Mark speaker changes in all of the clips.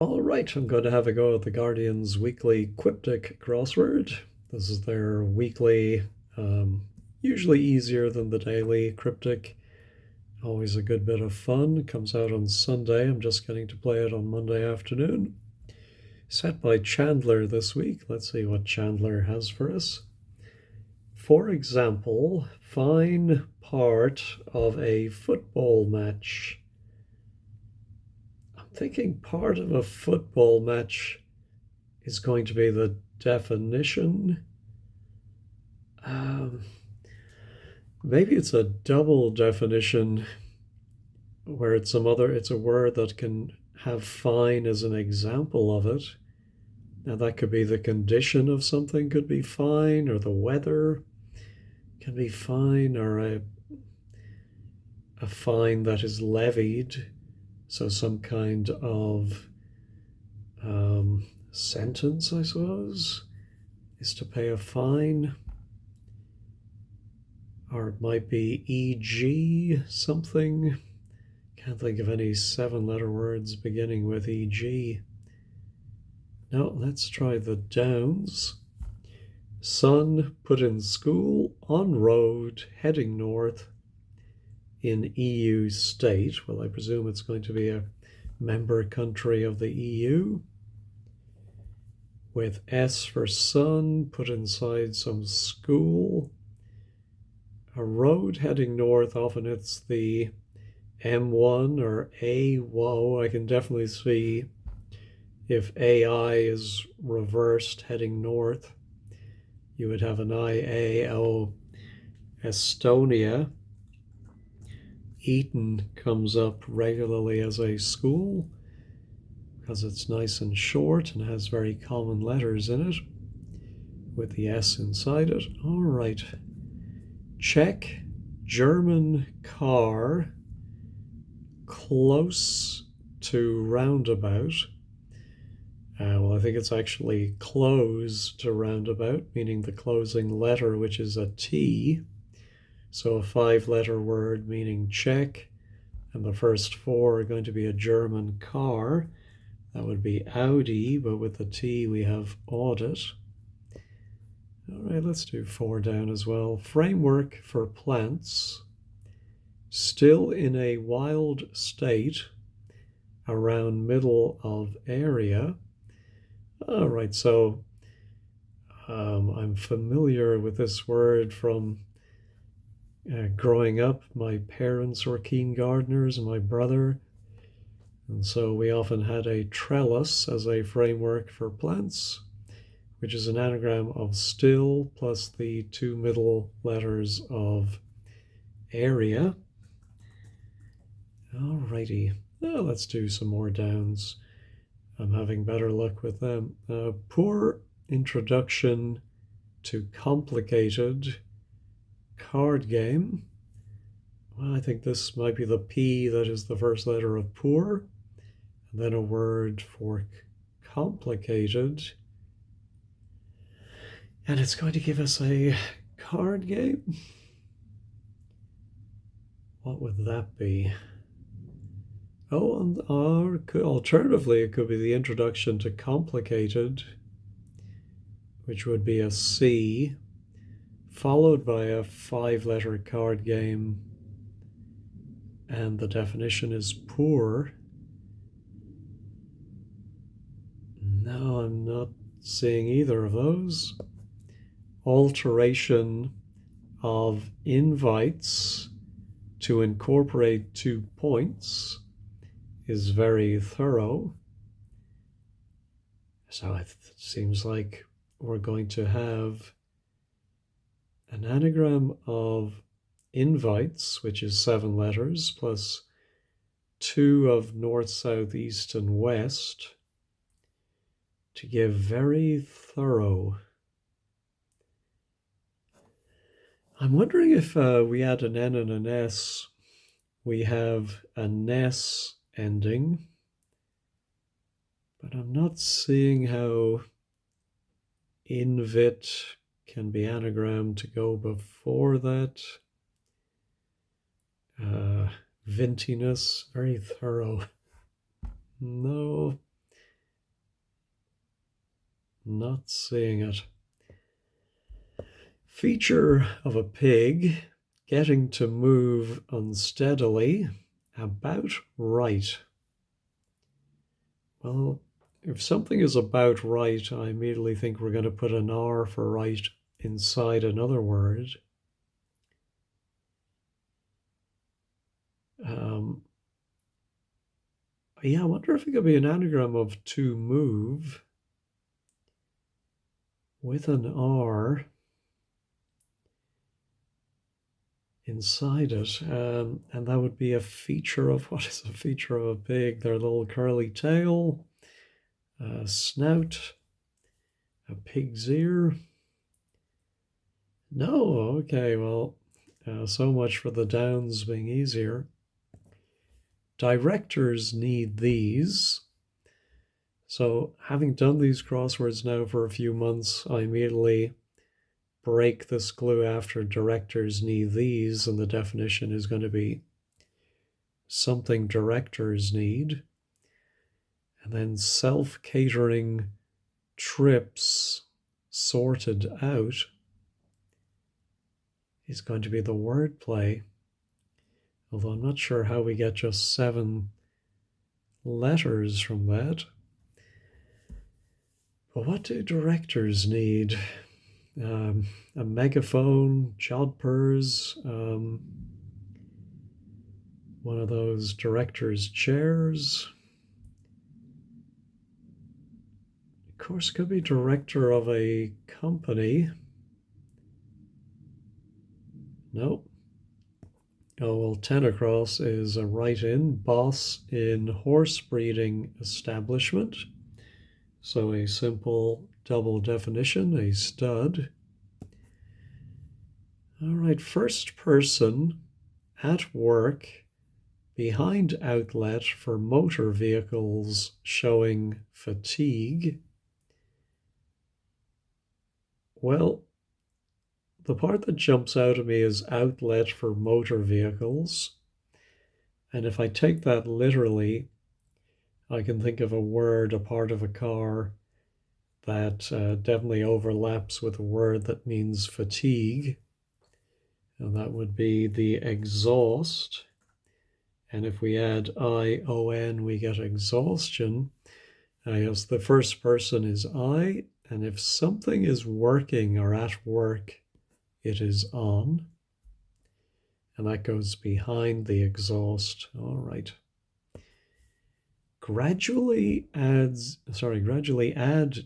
Speaker 1: All right, I'm going to have a go at the Guardian's weekly Quiptic crossword. This is their weekly, usually easier than the daily cryptic. Always a good bit of fun. It comes out on Sunday. I'm just getting to play it on Monday afternoon. Set by Chandler this week. Let's see what Chandler has for us. For example, fine part of a football match. I'm thinking part of a football match is going to be the definition. Um, Maybe it's a double definition where it's a word that can have fine as an example of it. Now that could be the condition of something could be fine, or the weather can be fine, or a fine that is levied. So some kind of sentence, I suppose, is to pay a fine. Or it might be e.g. something. Can't think of any 7-letter words beginning with e.g. No, let's try the downs. Son put in school, on road, heading north, in EU state. Well, I presume it's going to be a member country of the EU. With S for son, put inside some school. A road heading north, often it's the M1 or A. Whoa, I can definitely see if AI is reversed heading north, you would have an IA. Oh, Estonia. Eton comes up regularly as a school because it's nice and short and has very common letters in it with the S inside it. All right. Czech, German car, close to roundabout. Well, I think it's actually close to roundabout, meaning the closing letter, which is a T. So a 5-letter word meaning Czech, and the first 4 are going to be a German car. That would be Audi, but with the T we have audit. All right, let's do 4 down as well. Framework for plants. Still in a wild state around middle of area. All right, so I'm familiar with this word from growing up. My parents were keen gardeners and my brother. And so we often had a trellis as a framework for plants, which is an anagram of still plus the 2 middle letters of area. All righty. Now let's do some more downs. I'm having better luck with them. Poor introduction to complicated card game. Well, I think this might be the P that is the first letter of poor, and then a word for complicated. And it's going to give us a card game. What would that be? Oh, or alternatively, it could be the introduction to complicated, which would be a C, followed by a 5-letter card game, and the definition is poor. No, I'm not seeing either of those. Alteration of invites to incorporate 2 points is very thorough. So it seems like we're going to have an anagram of invites, which is 7 letters, plus 2 of north, south, east, and west, to give very thorough. I'm wondering if we add an N and an S, we have a NES ending, but I'm not seeing how invit can be anagrammed to go before that. Vintiness, very thorough. No, not seeing it. Feature of a pig getting to move unsteadily, about right. Well, if something is about right, I immediately think we're going to put an R for right inside another word. Yeah, I wonder if it could be an anagram of to move with an R inside it. And that would be a feature of, what is a feature of a pig? Their little curly tail, snout, a pig's ear. No, okay, well, so much for the downs being easier. Directors need these. So having done these crosswords now for a few months, I immediately break this clue after directors need these, and the definition is going to be something directors need. And then self-catering trips sorted out is going to be the wordplay. Although I'm not sure how we get just 7 letters from that. But what do directors need? A megaphone, jodhpurs, one of those director's chairs. Of course, could be director of a company. Nope. Oh, well, 10 across is a write-in, boss in horse breeding establishment. So a simple double definition, a stud. All right, first person at work behind outlet for motor vehicles showing fatigue. Well, the part that jumps out at me is outlet for motor vehicles. And if I take that literally, I can think of a word, a part of a car, that definitely overlaps with a word that means fatigue. And that would be the exhaust. And if we add I-O-N, we get exhaustion. Yes, the first person is I. And if something is working or at work, it is on. And that goes behind the exhaust. All right. Gradually add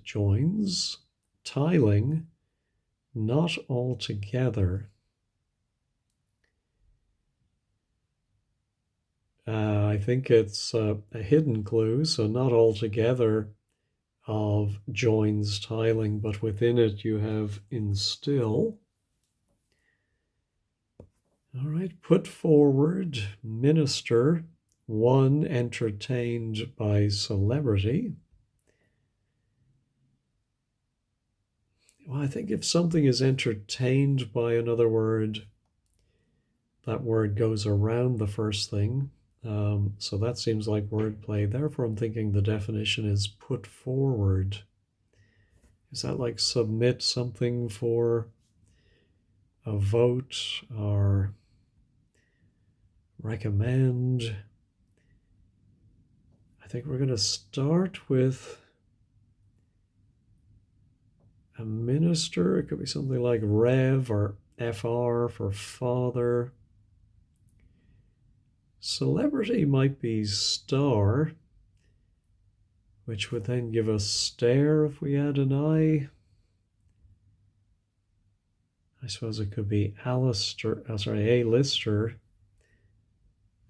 Speaker 1: joins, tiling, not all together. I think it's a hidden clue, so not all together of joins tiling, but within it you have instill. All right, put forward, minister, one entertained by celebrity. Well, I think if something is entertained by another word, that word goes around the first thing. So that seems like wordplay. Therefore, I'm thinking the definition is put forward. Is that like submit something for a vote or recommend? I think we're going to start with a minister. It could be something like Rev or FR for father. Celebrity might be star, which would then give us stare if we add an I. I suppose it could be A-lister.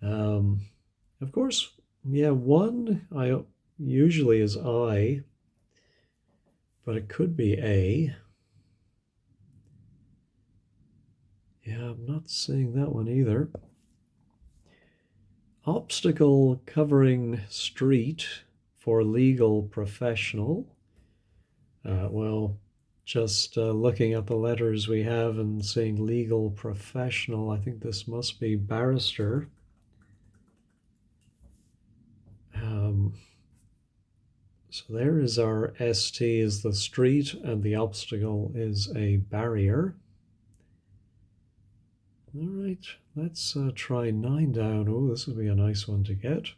Speaker 1: Of course, yeah, one I usually is I, but it could be A. Yeah, I'm not seeing that one either. Obstacle covering street for legal professional. Well, just looking at the letters we have and seeing legal professional, I think this must be barrister. So there is our ST is the street and the obstacle is a barrier. All right, let's try 9 down. Oh, this would be a nice one to get.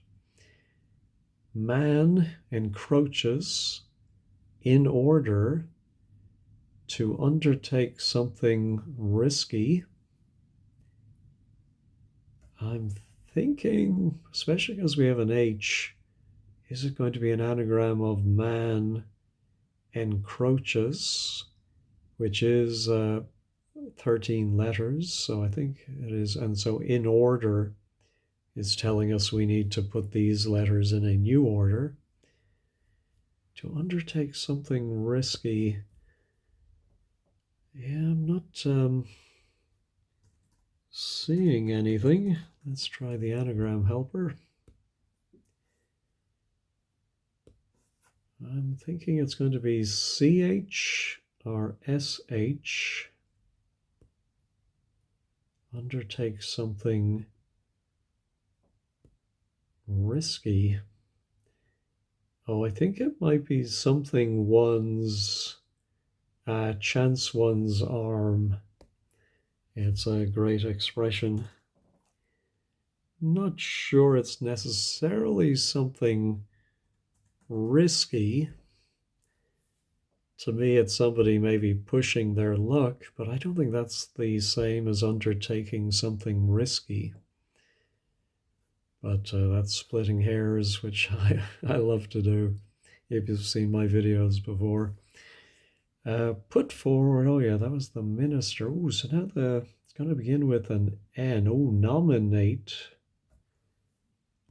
Speaker 1: Man encroaches in order to undertake something risky. I'm thinking, especially because we have an H, is it going to be an anagram of man encroaches, which is 13 letters, so I think it is. And so in order is telling us we need to put these letters in a new order. To undertake something risky. Yeah, I'm not seeing anything. Let's try the anagram helper. I'm thinking it's going to be CH or SH. Undertake something risky. Oh, I think it might be something one's, chance one's arm. It's a great expression. Not sure it's necessarily something risky. To me, it's somebody maybe pushing their luck, but I don't think that's the same as undertaking something risky. But that's splitting hairs, which I love to do, if you've seen my videos before. Put forward, oh yeah, that was the minister. Oh, so now it's going to begin with an N. Oh, nominate,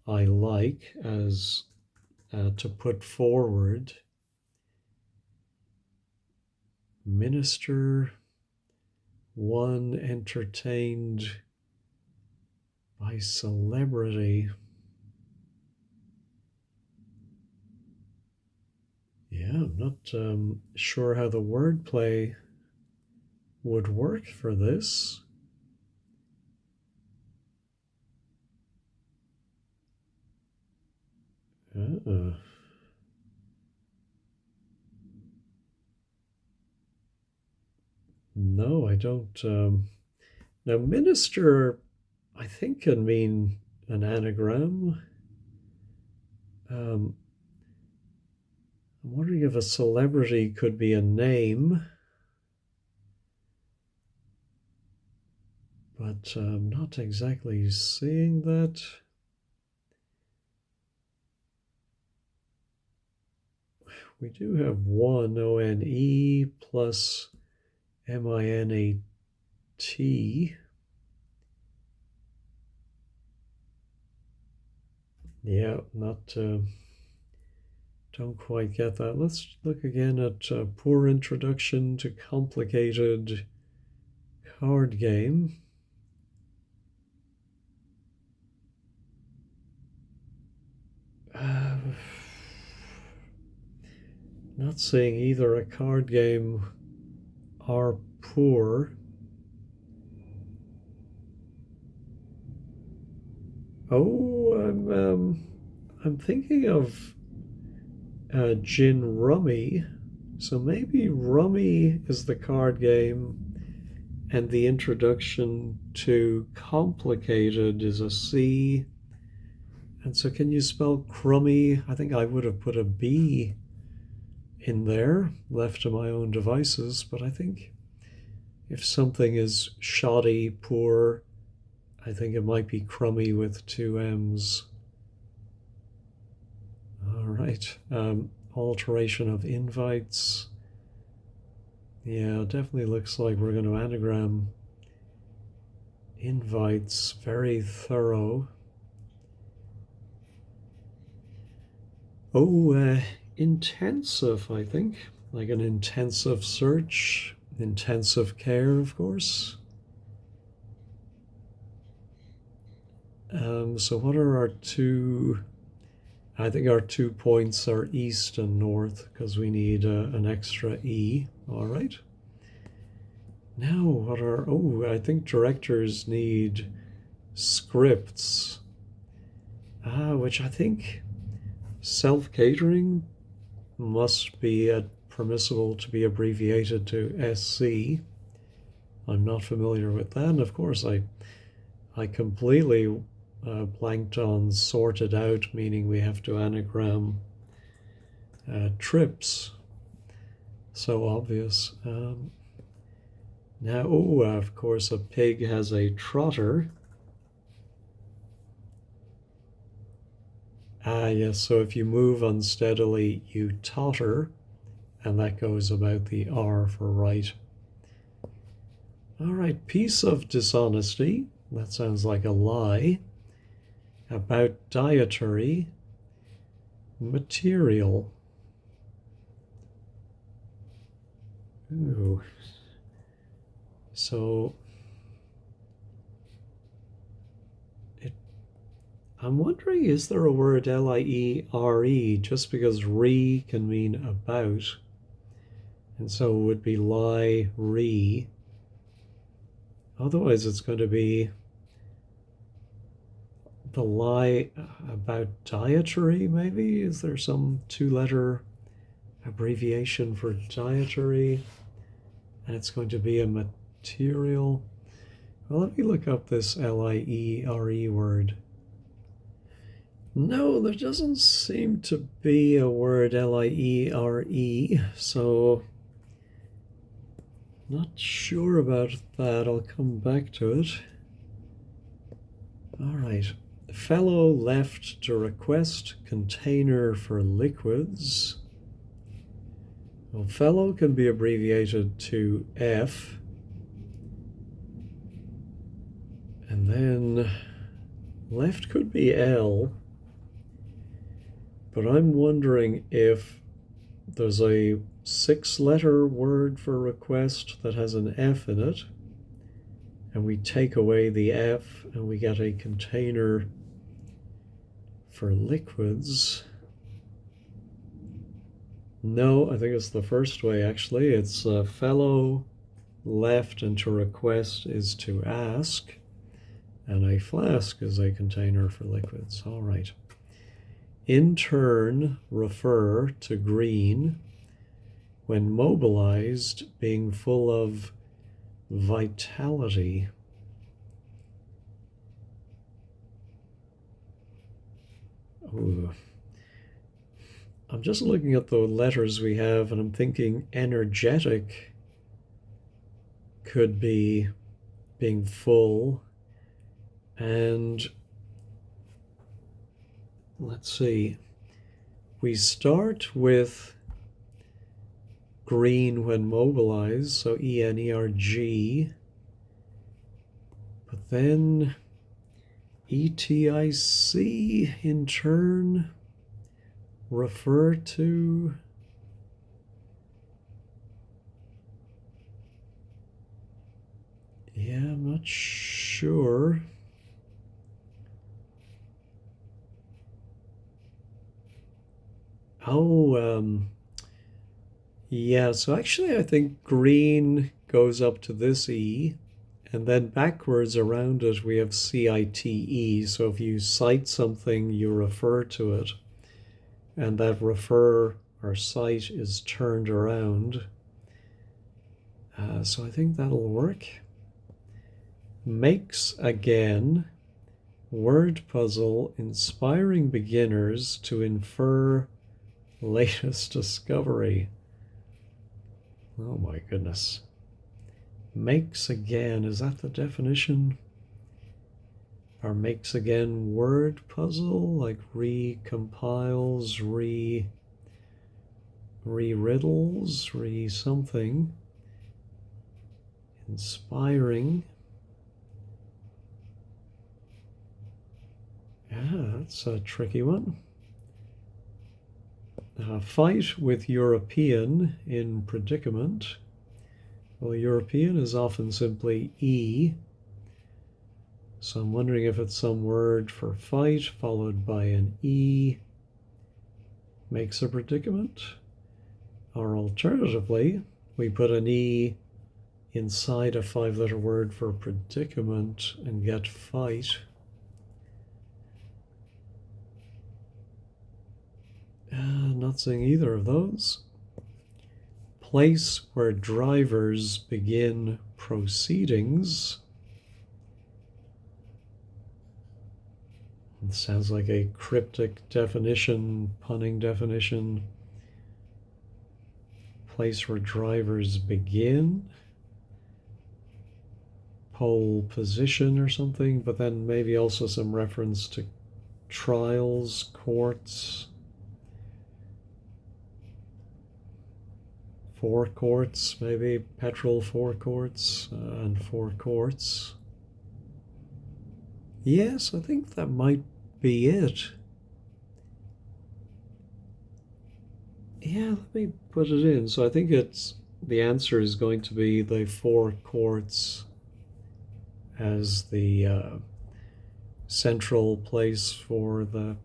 Speaker 1: I like, as to put forward. Minister, one entertained by celebrity. Yeah, I'm not sure how the wordplay would work for this. No, I don't. Now, minister, I think, can mean an anagram. I'm wondering if a celebrity could be a name, but I'm not exactly seeing that. We do have one, O-N-E plus M-I-N-A-T. Yeah, not, don't quite get that. Let's look again at poor introduction to complicated card game. Not seeing either a card game or poor. Oh, I'm thinking of gin rummy. So maybe rummy is the card game, and the introduction to complicated is a C. And so can you spell crummy? I think I would have put a B in there, left to my own devices, but I think if something is shoddy, poor, I think it might be crummy with 2 M's. All right. Alteration of invites. Yeah, it definitely looks like we're going to anagram invites. Very thorough. Oh, intensive, I think. Like an intensive search. Intensive care, of course. So what are our two? I think our 2 points are east and north because we need an extra E. All right. Now what are, oh, I think directors need scripts, which I think self-catering must be permissible to be abbreviated to SC. I'm not familiar with that. And of course, I completely blanked on sorted out, meaning we have to anagram trips. So obvious. Now, of course, a pig has a trotter. Yes, so if you move unsteadily, you totter, and that goes about the R for right. All right, piece of dishonesty. That sounds like a lie. About dietary material. Ooh. So I'm wondering, is there a word L-I-E-R-E, just because re can mean about, and so it would be lie, re. Otherwise it's going to be the lie about dietary, maybe? Is there some two-letter abbreviation for dietary? And it's going to be a material. Well, let me look up this L-I-E-R-E word. No, there doesn't seem to be a word L-I-E-R-E, so not sure about that. I'll come back to it. All right. Fellow left to request container for liquids. Well, fellow can be abbreviated to F. And then left could be L. But I'm wondering if there's a 6-letter word for request that has an F in it, and we take away the F and we get a container for liquids. No, I think it's the first way, actually. It's fellow left, and to request is to ask, and a flask is a container for liquids. All right. In turn, refer to green when mobilized, being full of vitality. Ooh. I'm just looking at the letters we have, and I'm thinking energetic could be being full, and let's see, we start with green when mobilized, so E-N-E-R-G, but then E-T-I-C in turn, refer to, yeah, I'm not sure. Oh, yeah, so actually I think green goes up to this E, and then backwards around it we have C-I-T-E. So if you cite something, you refer to it, and that refer or cite is turned around. So I think that'll work. Makes again, word puzzle inspiring beginners to infer latest discovery. Oh my goodness. Makes again, is that the definition? Or makes again word puzzle, like recompiles, re-riddles, re-something. Inspiring. Yeah, that's a tricky one. Fight with European in predicament. Well, European is often simply E. So I'm wondering if it's some word for fight followed by an E makes a predicament. Or alternatively, we put an E inside a 5-letter word for predicament and get fight. not seeing either of those. Place where drivers begin proceedings. It sounds like a cryptic definition, punning definition. Place where drivers begin. Pole position or something, but then maybe also some reference to trials, courts. Forecourts, maybe petrol forecourts and forecourts. Yes, I think that might be it. Yeah, let me put it in. So I think the answer is going to be the forecourts as the central place for the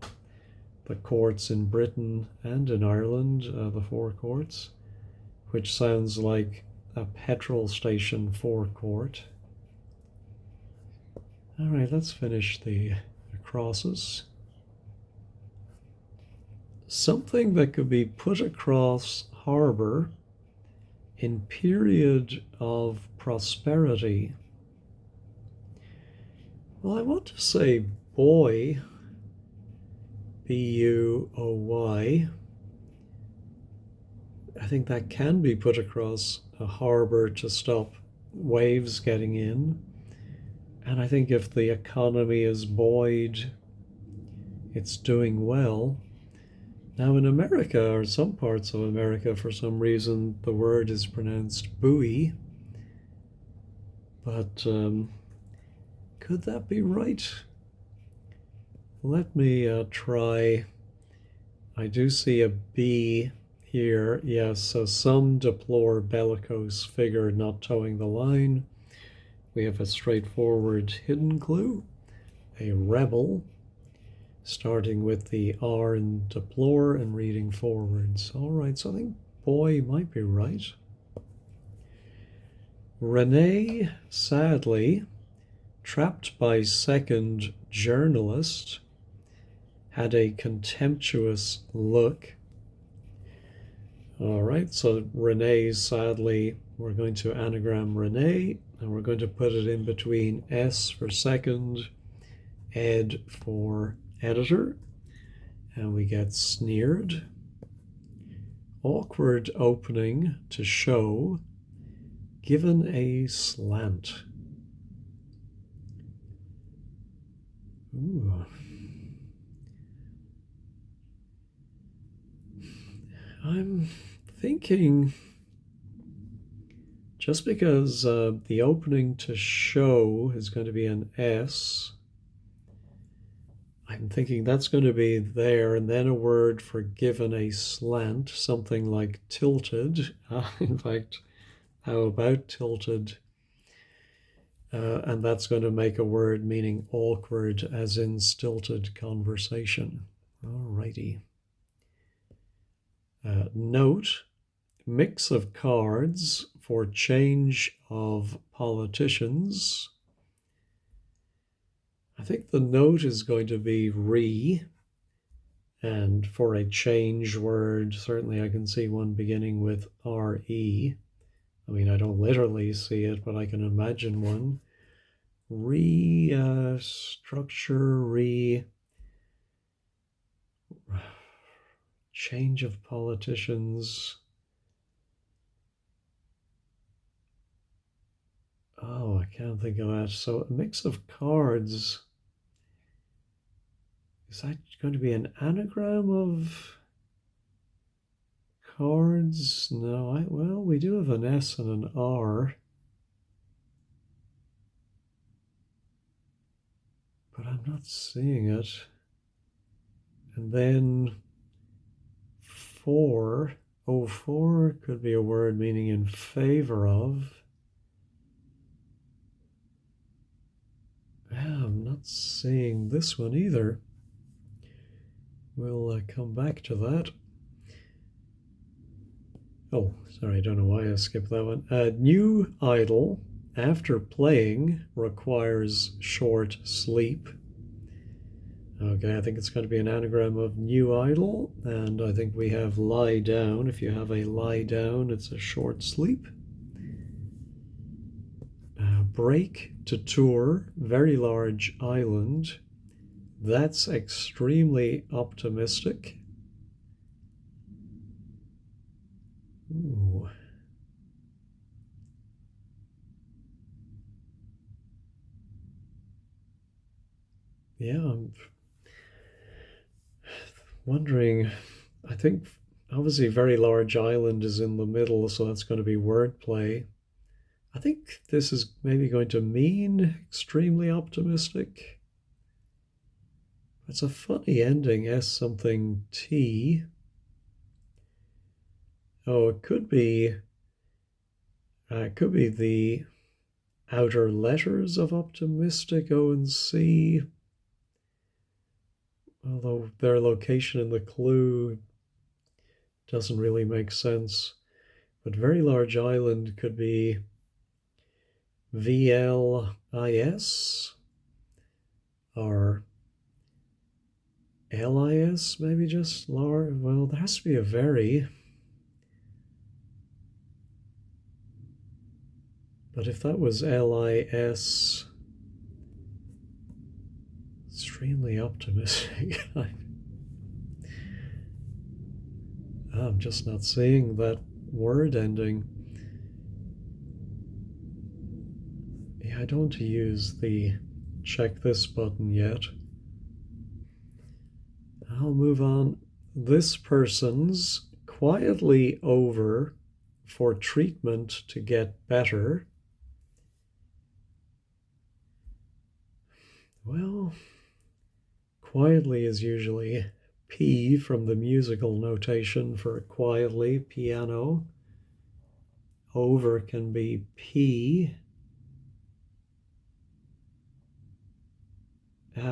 Speaker 1: courts in Britain and in Ireland, the forecourts, which sounds like a petrol station forecourt. All right, let's finish the crosses. Something that could be put across harbour in period of prosperity. Well, I want to say buoy, B-U-O-Y. I think that can be put across a harbour to stop waves getting in. And I think if the economy is buoyed, it's doing well. Now in America, or some parts of America, for some reason, the word is pronounced buoy. But could that be right? Let me try. I do see a B here. Yes, so some deplore bellicose figure not towing the line. We have a straightforward hidden clue, a rebel, starting with the R in deplore and reading forwards. All right, so I think boy might be right. Renee, sadly, trapped by second journalist, had a contemptuous look. All right, so Renee, sadly, we're going to anagram Renee, and we're going to put it in between S for second, ed for editor, and we get sneered. Awkward opening to show, given a slant. Ooh. I'm thinking, just because the opening to show is going to be an S, I'm thinking that's going to be there, and then a word for given a slant, something like tilted. In fact, how about tilted? And that's going to make a word meaning awkward, as in stilted conversation. All righty. Note, mix of cards for change of politicians. I think the note is going to be re, and for a change word, certainly I can see one beginning with re. I mean, I don't literally see it, but I can imagine one. Structure, change of politicians. Oh, I can't think of that. So a mix of cards. Is that going to be an anagram of cards? No, well, we do have an S and an R. But I'm not seeing it. And then for could be a word meaning in favor of. Yeah, I'm not seeing this one either. We'll come back to that. Oh, sorry, I don't know why I skipped that one. New idol, after playing, requires short sleep. Okay, I think it's going to be an anagram of new idle, and I think we have lie down. If you have a lie down, it's a short sleep. Break to tour, very large island. That's extremely optimistic. Ooh. Yeah, I'm wondering. I think obviously very large island is in the middle, so that's going to be wordplay. I think this is maybe going to mean extremely optimistic. It's a funny ending, S something T. Oh, it could be the outer letters of optimistic, O and C. Although their location in the clue doesn't really make sense. But very large island could be VLIS or LIS, maybe just large. Well, there has to be a very. But if that was LIS, extremely optimistic. I'm just not seeing that word ending. Yeah, I don't want to use the check this button yet. I'll move on. This person's quietly over for treatment to get better. Well, quietly is usually P from the musical notation for quietly, piano. Over can be P.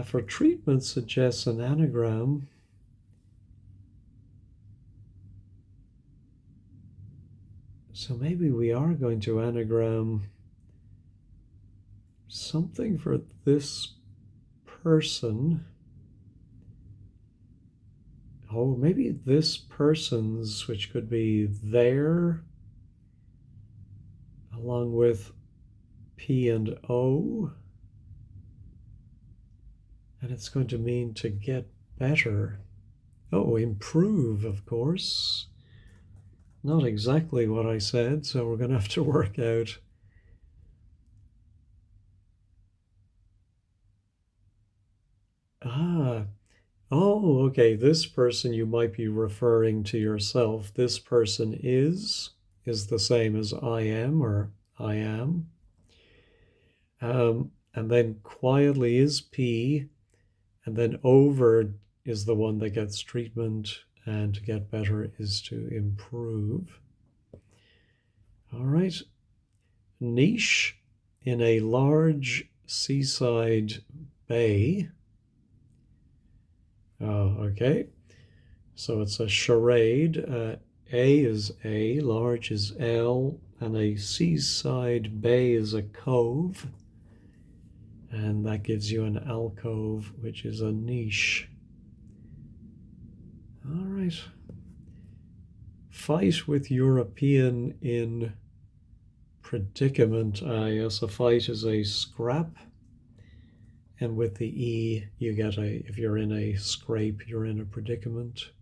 Speaker 1: For treatment suggests an anagram. So maybe we are going to anagram something for this person. Oh, maybe this person's, which could be their, along with P and O. And it's going to mean to get better. Oh, improve, of course. Not exactly what I said, so we're going to have to work out. Ah, oh, okay. This person you might be referring to yourself. This person is the same as I am or I am. And then quietly is P, and then over is the one that gets treatment, and to get better is to improve. All right. Niche in a large seaside bay. Oh, okay. So it's a charade. A is A, large is L, and a seaside bay is a cove. And that gives you an alcove, which is a niche. All right. Fight with European in predicament. Yes, a fight is a scrap. And with the E, you get if you're in a scrape, you're in a predicament.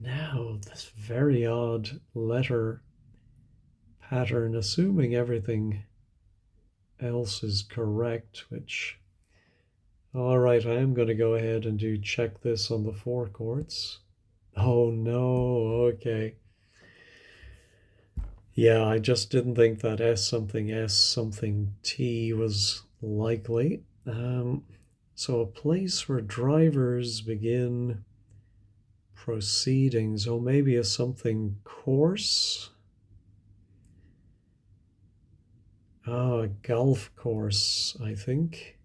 Speaker 1: Now, this very odd letter pattern, assuming everything else is correct, which, all right, I am going to go ahead and check this on the four chords. Oh no, okay. Yeah, I just didn't think that S something T was likely. So a place where drivers begin proceedings. Oh, maybe a something course. Oh, a golf course, I think.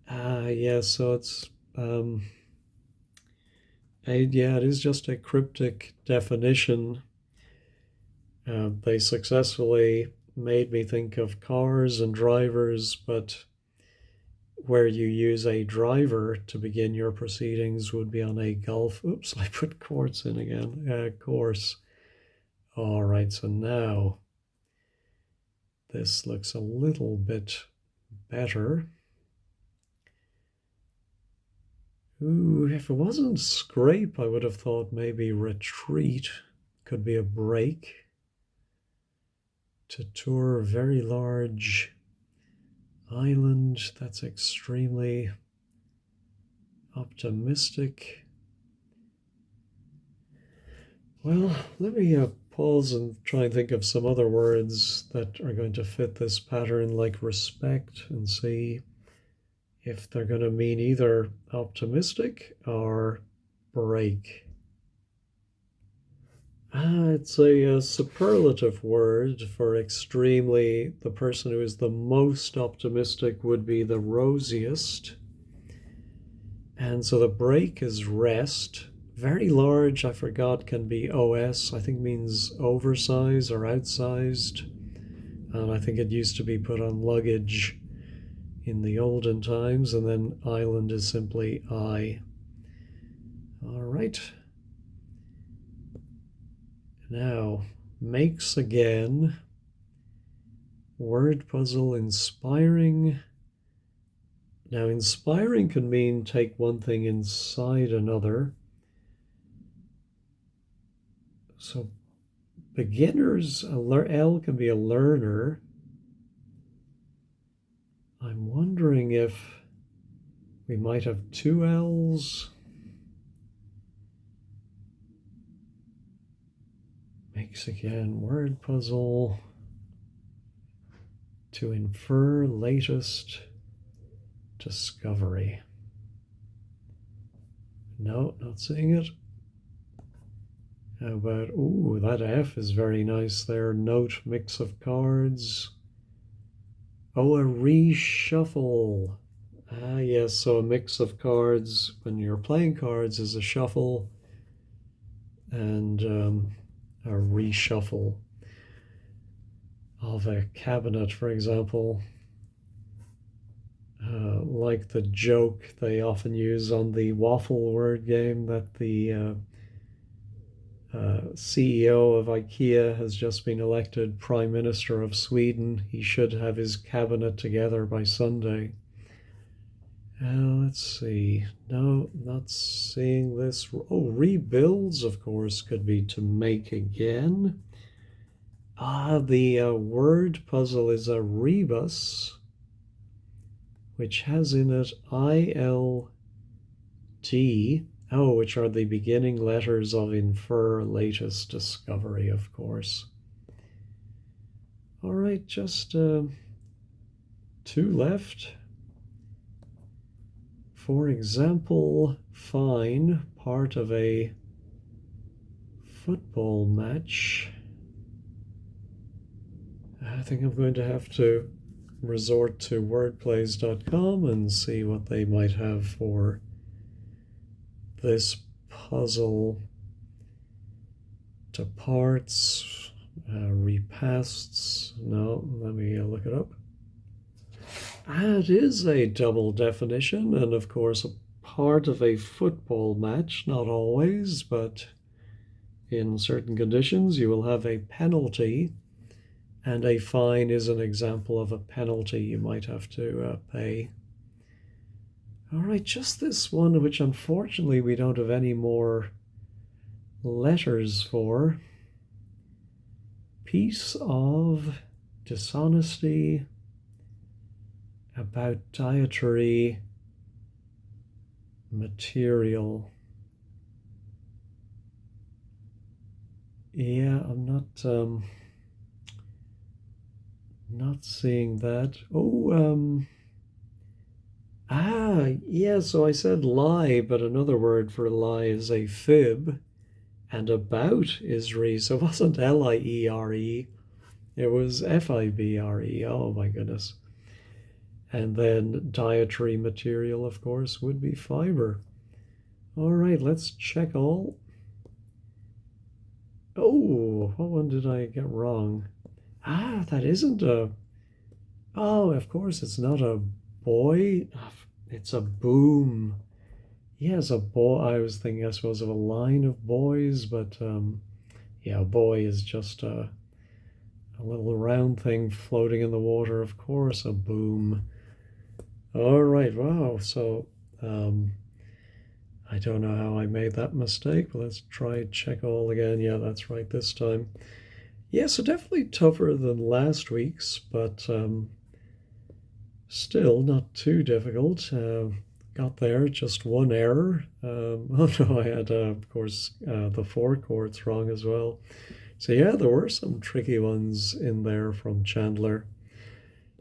Speaker 1: Yeah, so it's yeah, it is just a cryptic definition. They successfully made me think of cars and drivers, but where you use a driver to begin your proceedings would be on a golf. Oops, I put course in again. Course. All right, so now this looks a little bit better. Ooh, if it wasn't scrape, I would have thought maybe retreat could be a break. To tour a very large island, that's extremely optimistic. Well, let me pause and try and think of some other words that are going to fit this pattern, like respect, and see if they're going to mean either optimistic or break. It's a superlative word for extremely. The person who is the most optimistic would be the rosiest. And so the break is rest. Very large, I forgot, can be OS. I think means oversized or outsized. And I think it used to be put on luggage in the olden times. And then island is simply I. All right. Now, makes again. Word puzzle inspiring. Now, inspiring can mean take one thing inside another. So, beginners, L can be a learner. I'm wondering if we might have two L's. Makes again, word puzzle. To infer latest discovery. No, not seeing it. How about, ooh, that F is very nice there. Note, mix of cards. Oh, a reshuffle. Ah, yes, so a mix of cards when you're playing cards is a shuffle, and a reshuffle of a cabinet, for example. Like the joke they often use on the waffle word game that the CEO of IKEA has just been elected Prime Minister of Sweden. He should have his cabinet together by Sunday. Let's see. No, not seeing this. Oh, rebuilds, of course, could be to make again. The word puzzle is a rebus, which has in it ILT. Oh, which are the beginning letters of infer latest discovery, of course. All right, just two left. For example, fine, part of a football match. I think I'm going to have to resort to wordplays.com and see what they might have for this puzzle. To parts, repasts. No, let me look it up. It is a double definition, and of course, a part of a football match, not always, but in certain conditions, you will have a penalty, and a fine is an example of a penalty you might have to pay. All right, just this one, which unfortunately we don't have any more letters for. Piece of dishonesty about dietary material. Yeah, I'm not seeing that. Oh, yeah, so I said lie, but another word for lie is a fib, and about is re, so it wasn't Liere, it was Fibre. Oh my goodness. And then dietary material, of course, would be fiber. All right, let's check all. Oh, what one did I get wrong? That isn't a... Oh, of course, it's not a boy. It's a boom. Yes, a boy. I was thinking, I suppose, of a line of boys, but yeah, a boy is just a little round thing floating in the water. Of course, a boom. All right, wow. So I don't know how I made that mistake, but let's try check all again. Yeah, that's right this time. Yeah, so definitely tougher than last week's, but still not too difficult. Got there, just one error. Oh no, I had, of course, the four chords wrong as well. So yeah, there were some tricky ones in there from Chandler.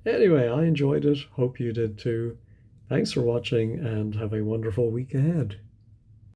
Speaker 1: Anyway, I enjoyed it. Hope you did too. Thanks for watching and have a wonderful week ahead.